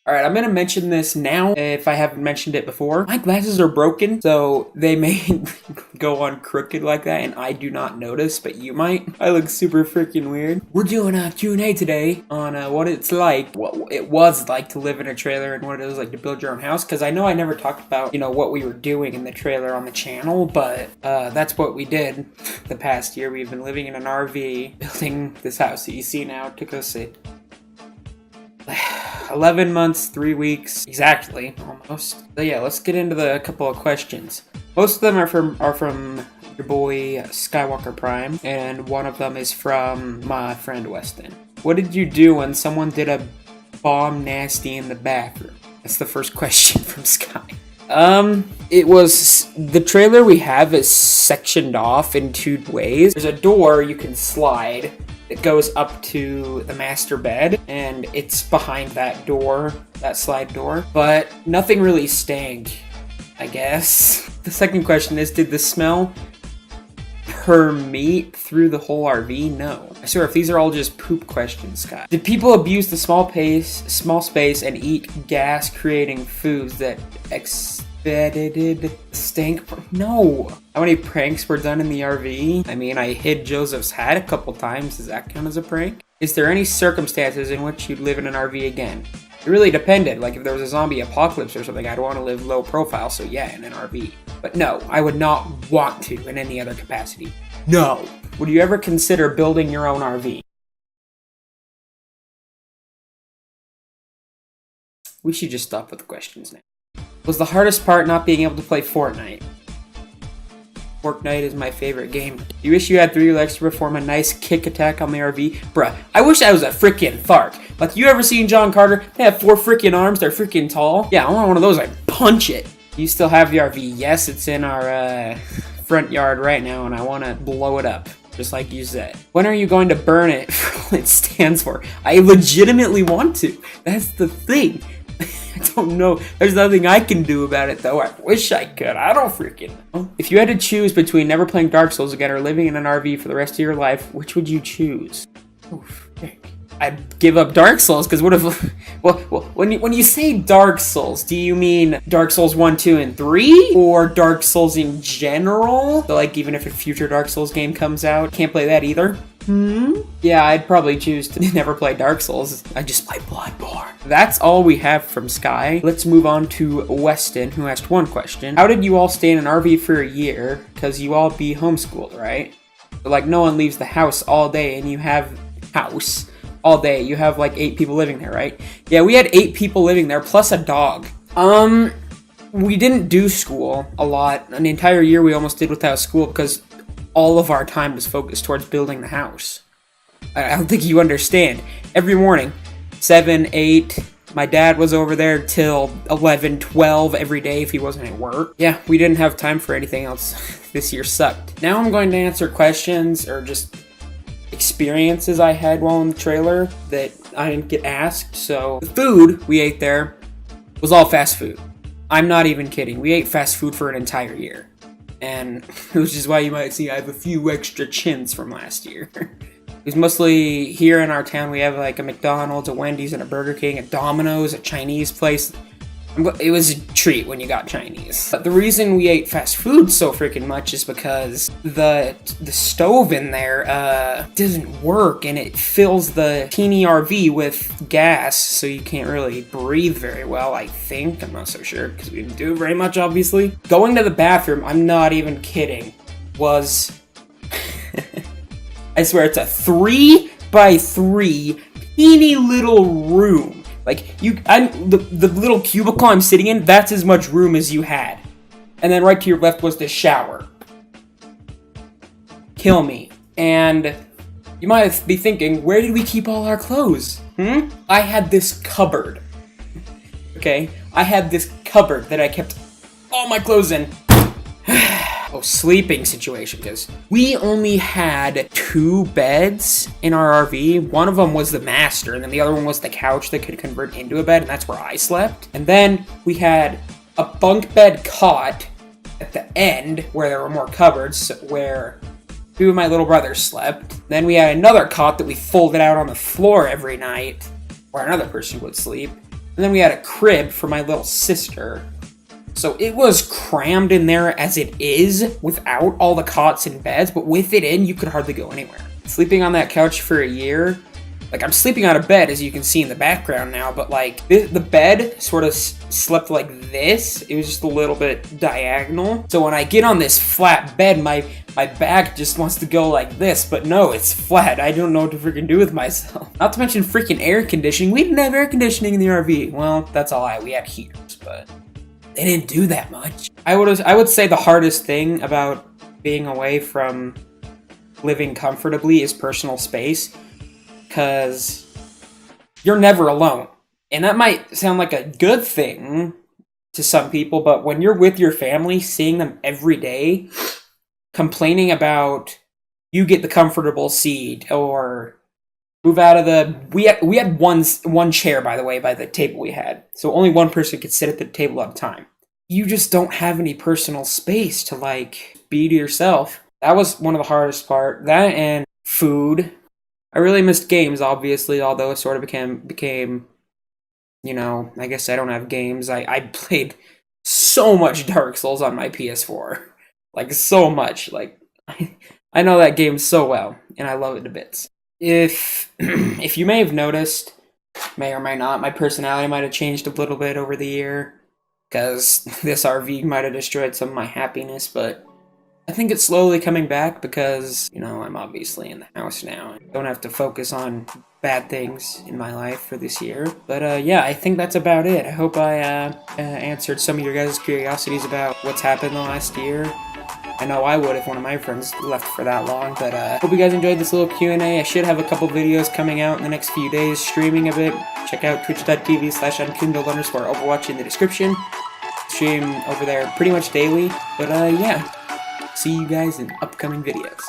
Alright, I'm gonna mention this now if I haven't mentioned it before. My glasses are broken, so they may go on crooked like that, and I do not notice, but you might. I look super freaking weird. We're doing a Q&A today on what it's like, what it was like to live in a trailer and what it was like to build your own house, because I know I never talked about, you know, what we were doing in the trailer on the channel, but that's what we did the past year. We've been living in an RV, building this house that you see now. It took us 11 months, 3 weeks, exactly, almost. So yeah, let's get into the couple of questions. Most of them are from your boy Skywalker Prime, and one of them is from my friend Weston. What did you do when someone did a bomb nasty in the bathroom? That's the first question from Sky. It was, the trailer we have is sectioned off in 2 ways. There's a door you can slide that goes up to the master bed, and it's behind that door, that slide door, but nothing really stank, I guess. The second question is, did the smell permeate through the whole RV? No. I swear, if these are all just poop questions, Scott. Did people abuse the small space and eat gas creating foods that expedited stank? No. How many pranks were done in the RV? I mean, I hid Joseph's hat a couple times. Does that count as a prank? Is there any circumstances in which you'd live in an RV again? It really depended. Like, if there was a zombie apocalypse or something, I'd want to live low profile, so yeah, in an RV. But no, I would not want to in any other capacity. No. Would you ever consider building your own RV? We should just stop with the questions now. Was the hardest part not being able to play Fortnite? Fortnite is my favorite game. You wish you had 3 legs to perform a nice kick attack on the RV? Bruh, I wish I was a freaking Thark. Like, you ever seen John Carter? They have 4 freaking arms, they're freaking tall. Yeah, I want one of those, I'd punch it. You still have the RV? Yes, it's in our front yard right now, and I want to blow it up, just like you said. When are you going to burn it for all it stands for? I legitimately want to. That's the thing. I don't know. There's nothing I can do about it, though. I wish I could. I don't freaking know. If you had to choose between never playing Dark Souls again or living in an RV for the rest of your life, which would you choose? Oof, heck. I'd give up Dark Souls, because what if... Well, when you say Dark Souls, do you mean Dark Souls 1, 2, and 3? Or Dark Souls in general? So, like, even if a future Dark Souls game comes out, can't play that either? Yeah, I'd probably choose to never play Dark Souls. I just play Bloodborne. That's all we have from Sky. Let's move on to Weston, who asked one question. How did you all stay in an RV for a year? Because you all be homeschooled, right? But, like, no one leaves the house all day, and you have house all day. You have, like, 8 people living there, right? Yeah, we had 8 people living there, plus a dog. We didn't do school a lot. An entire year we almost did without school because all of our time was focused towards building the house. I don't think you understand. Every morning, 7, 8, my dad was over there till 11, 12 every day if he wasn't at work. Yeah, we didn't have time for anything else. This year sucked. Now I'm going to answer questions or just experiences I had while in the trailer that I didn't get asked. So the food we ate there was all fast food. I'm not even kidding. We ate fast food for an entire year. And which is why you might see I have a few extra chins from last year. It's mostly here in our town. We have like a McDonald's, a Wendy's, and a Burger King, a Domino's, a Chinese place. It was a treat when you got Chinese. But the reason we ate fast food so freaking much is because the stove in there doesn't work, and it fills the teeny RV with gas, so you can't really breathe very well, I think. I'm not so sure, because we didn't do it very much, obviously. Going to the bathroom, I'm not even kidding, was... I swear, it's a 3x3 teeny little room. Like, the little cubicle I'm sitting in, that's as much room as you had. And then right to your left was the shower. Kill me. And you might be thinking, where did we keep all our clothes? I had this cupboard. Okay? I had this cupboard that I kept all my clothes in. Sleeping situation, because we only had 2 beds in our RV. One of them was the master, and then the other one was the couch that could convert into a bed, and that's where I slept. And then we had a bunk bed cot at the end where there were more cupboards where 2 of my little brothers slept. Then we had another cot that we folded out on the floor every night where another person would sleep. And then we had a crib for my little sister. So it was crammed in there as it is, without all the cots and beds, but with it in, you could hardly go anywhere. Sleeping on that couch for a year, like, I'm sleeping on a bed, as you can see in the background now, but, like, the bed sort of slept like this. It was just a little bit diagonal. So when I get on this flat bed, my back just wants to go like this, but no, it's flat. I don't know what to freaking do with myself. Not to mention freaking air conditioning. We didn't have air conditioning in the RV. Well, that's all we had heaters, but they didn't do that much. I would say the hardest thing about being away from living comfortably is personal space. Because you're never alone. And that might sound like a good thing to some people, but when you're with your family, seeing them every day, complaining about you get the comfortable seat, or move out of the... We had one chair, by the way, by the table we had. So only one person could sit at the table at a time. You just don't have any personal space to, like, be to yourself. That was one of the hardest part. That and food. I really missed games, obviously, although it sort of became, you know, I guess I don't have games. I played so much Dark Souls on my PS4. Like, so much. Like, I know that game so well, and I love it to bits. If you may have noticed, may or may not, my personality might have changed a little bit over the year, because this RV might have destroyed some of my happiness, but I think it's slowly coming back because, you know, I'm obviously in the house now. I don't have to focus on bad things in my life for this year. But yeah, I think that's about it. I hope I answered some of your guys' curiosities about what's happened the last year. I know I would if one of my friends left for that long. But hope you guys enjoyed this little Q&A. I should have a couple videos coming out in the next few days, streaming a bit. Check out twitch.tv/unkindled_overwatch in the description. Stream over there pretty much daily. But yeah. See you guys in upcoming videos.